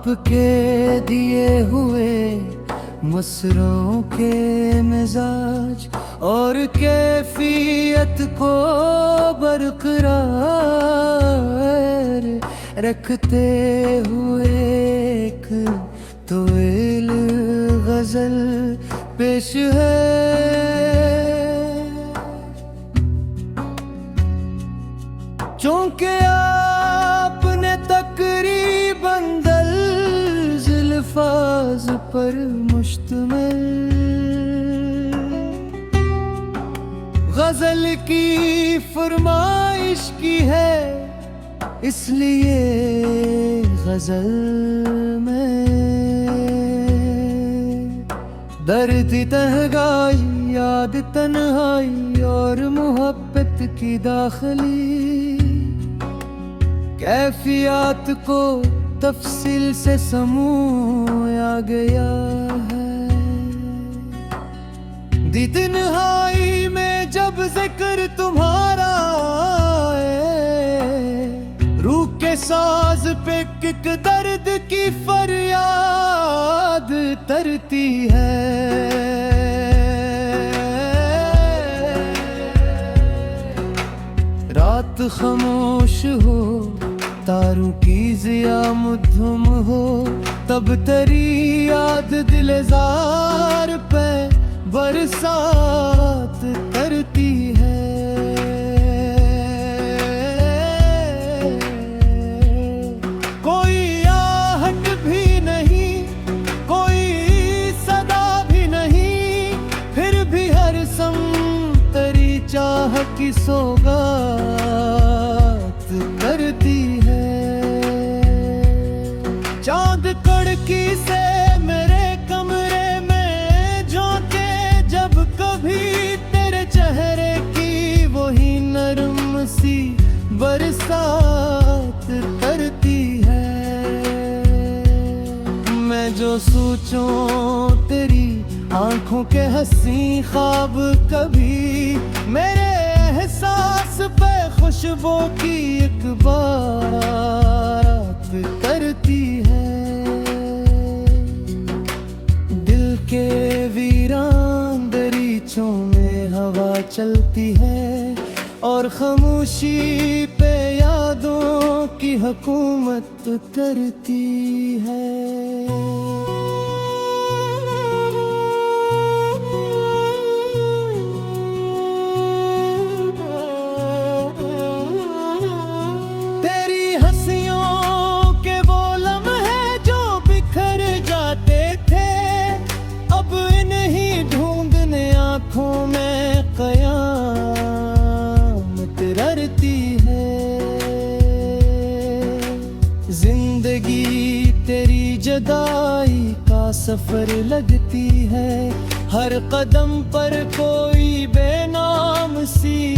आपके दिए हुए मसरों के मिजाज और कैफियत को बरकरार रखते हुए एक तवील गजल पेश है। चूंकि आपने तकरीबन दर्ज अल्फाज पर मुश्तमिल गजल की फरमाइश की है, इसलिए गजल में दर्द तन्हाई, याद तन्हाई और मोहब्बत की दाखिली कैफियत को तफसील से समूया गया है। दी तन्हाई में जब जिक्र तुम्हारा रूह के साज पे किक दर्द की फरियाद तरती है। रात खामोश हो, तारों की जिया मुद्धम हो, तब तेरी याद दिलजार पे बरसात करती है। कोई आहट भी नहीं, कोई सदा भी नहीं, फिर भी हर सम तेरी चाह की सौगात करती है। चांद कड़की से मेरे कमरे में झांके जब कभी तेरे चेहरे की वही नरम सी बरसात करती है। मैं जो सोचूं तेरी आंखों के हंसी ख्वाब कभी मेरे एहसास पे खुशबू की एक बात करती है। दिल के वीरान दरीचों में हवा चलती है और खामोशी पे यादों की हुकूमत करती है। जुदाई का सफर लगती है, हर कदम पर कोई बेनाम सी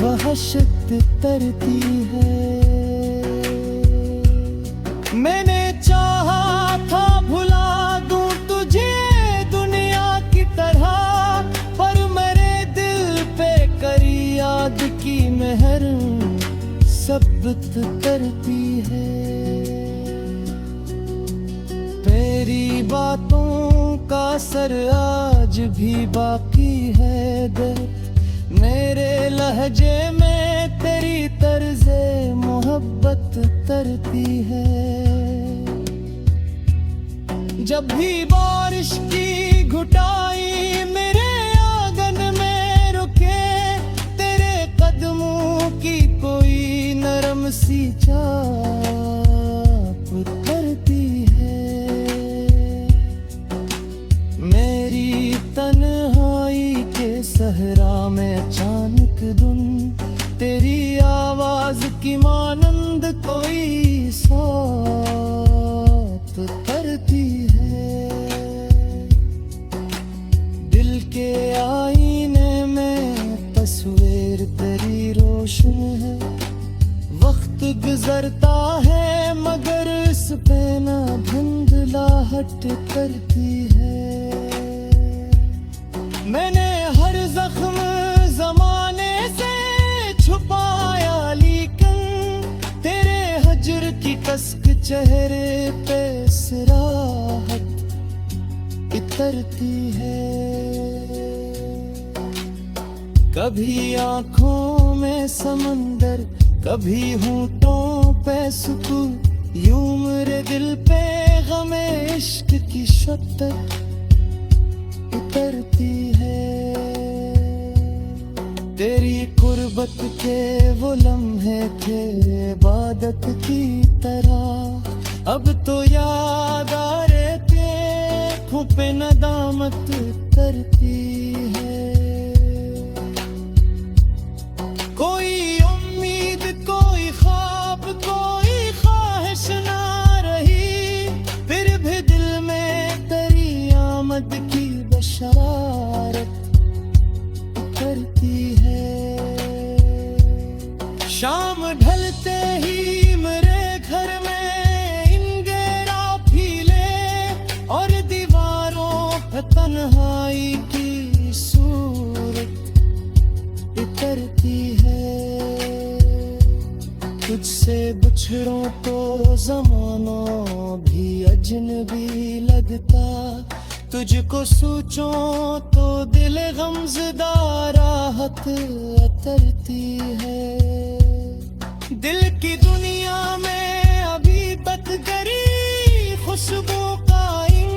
वहशत तरती है। मैंने चाहा था भुला दूं तुझे दुनिया की तरह, पर मेरे दिल पे करी याद की मेहर सबत करती है। तेरी बातों का असर आज भी बाकी है, दर्द मेरे लहजे में तेरी तर्ज़े मोहब्बत तरती है। जब भी बारिश की घुटाई मेरे आंगन में रुके, तेरे कदमों की कोई नरम सी चाप करती है। मेरी तन्हाई के सहरा में अचानक धुन तेरी आवाज की मानंद कोई साथ करती है। दिल के आईने में तस्वीर तेरी रोशन है, वक्त गुजरता है मगर इस पे ना धुंधलाहट करती है। मैंने हर जख्म जमाने से छुपाया, लेकिन तेरे हजर की कसक चेहरे पे बस राहत इतरती है। कभी आंखों में समंदर, कभी होठों पे सुकून, यूं मेरे दिल पे गमे इश्क की शद्दत उतरती है। तेरी कुर्बत के वो लम्हे थे इबादत की तरह, अब तो याद आ रहे थे आँखों पे नदामत करती है। कोई उम्मीद, कोई ख्वाब, कोई ख्वाहिश ना रही, फिर भी दिल में तेरी आमद की बशारत करती है। शाम ढलते ही मेरे घर में इंगेरा फीले और दीवारों पे तन्हाई की सूरत उतरती है। तुझसे बिछड़ों तो ज़माना भी अजनबी लगता, तुझको सोचूं तो दिल गमज़दा राहत उतरती है। दिल की दुनिया में अभी तक गरी खुशबू कायम,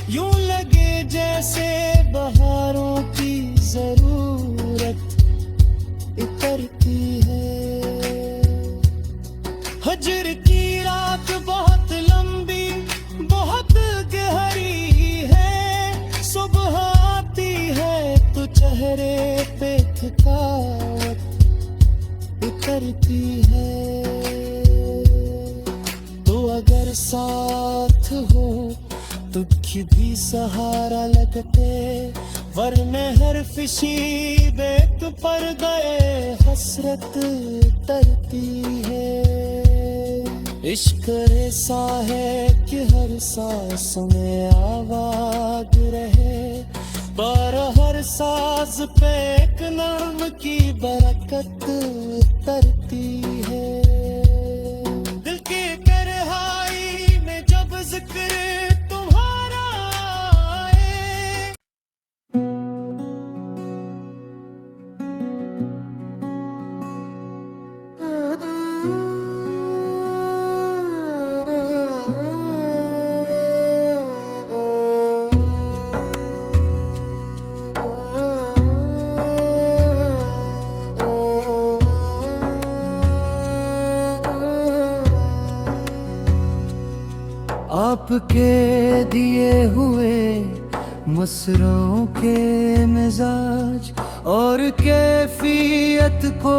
यूं लगे जैसे बहारों की जरूरत उतरती है। हजर की रात बहुत लंबी, बहुत गहरी है, सुबह आती है तो चेहरे पे थकावट उतरती है। तो अगर साथ हो तो भी सहारा लगते, वरने हर फिशी बेत पर गए हसरत उतरती है। इश्क ऐसा है कि हर सांस में आवाज रहे, पर हर साज पे एक नाम की बरकत उतरती है। दिल के करहाई में जब जिक्र तुम्हारा आए, आपके दिए हुए मसरों के मिजाज और कैफियत को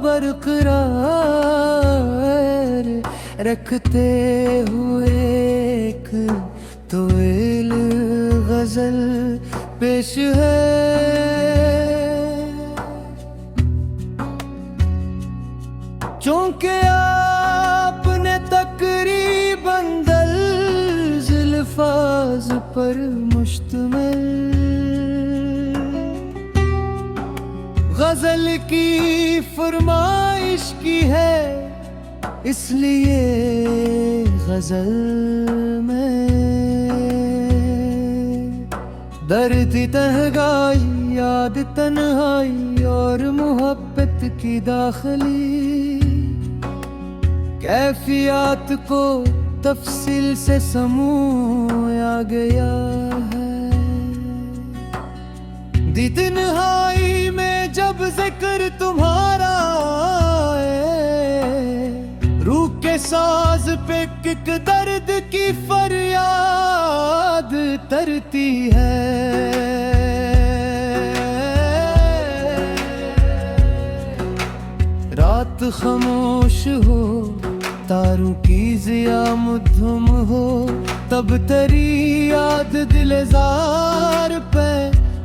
बरकरार रखते हुए एक तवील गजल पेश है। चूंकि आपने तकरीबन अल्फाज पर मुश्तमिल गजल की फरमाइश की है, इसलिए गजल में दर्द तन्हाई, याद तन्हाई और मोहब्बत की दाखिली कैफियत को तफसील से समूया गया है। दी तन्हाई में जब जिक्र तुम्हारा आए, रूह के साज पे किक दर्द की फरियाद तरती है। रात खामोश हो, तारों की ज़िया मुधम हो, तब तेरी याद दिलजार पे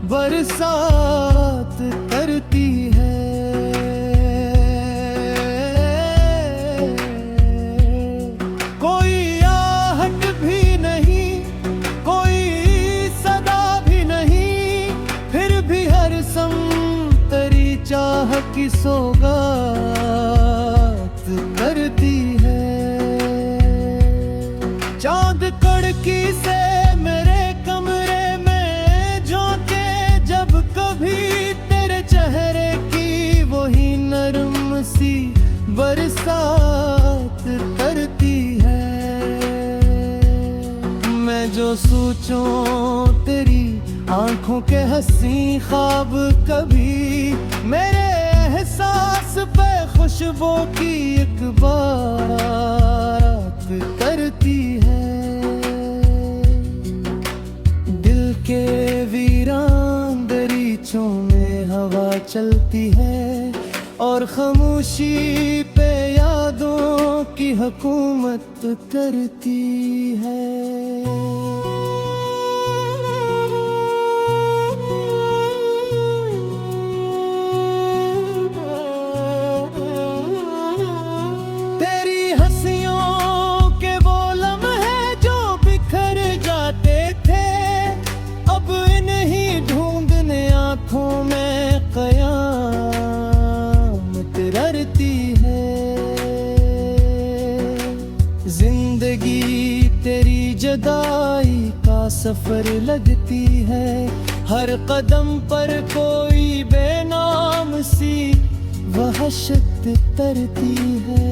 बरसात करती है। कोई आहट भी नहीं, कोई सदा भी नहीं, फिर भी हर सम तेरी चाह की सौगात करती है। चांद ख्वाहिशों तेरी आंखों के हंसी ख्वाब कभी मेरे एहसास पे खुशबू की एक बात करती है। दिल के वीरान दरीचों में हवा चलती है और खामोशी पे यादों की हुकूमत करती है। तेरी हंसियों के वो लम्हे जो बिखर जाते थे, अब इन्हीं ढूंढने आंखों में कयामत ररती है। जिंदगी तेरी जुदाई का सफर लगती है, हर कदम पर कोई बेनाम सी वहशत तरती है।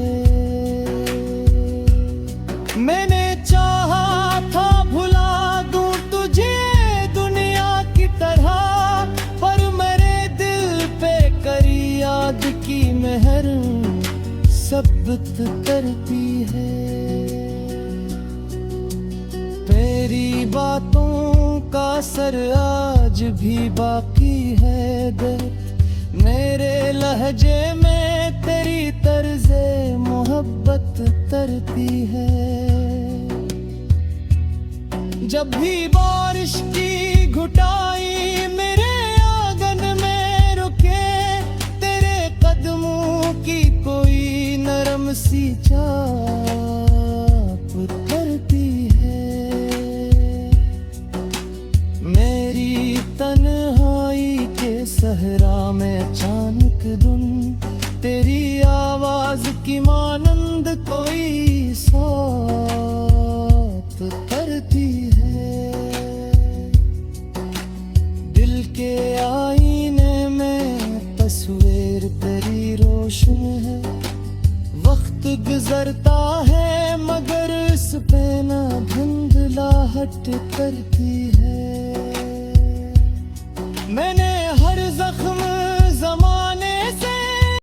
मैंने चाहा था भुला दूं तुझे दुनिया की तरह, पर मेरे दिल पे करी याद की मेहर सबत करती है। तेरी बातों का असर आज भी बाकी है, दर्द मेरे लहजे में तेरी तर्ज़े मोहब्बत तरती है। जब भी बारिश की घुटाई मेरे आंगन में रुके, तेरे कदमों की कोई नरम सी चाप करती है। मेरी तन्हाई के सहरा में अचानक धुन तेरी आवाज की मानंद कोई साथ करती है। दिल के आईने में तस्वीर तेरी रोशन है, वक्त गुजरता है मगर इस पे ना धुंधलाहट करती है।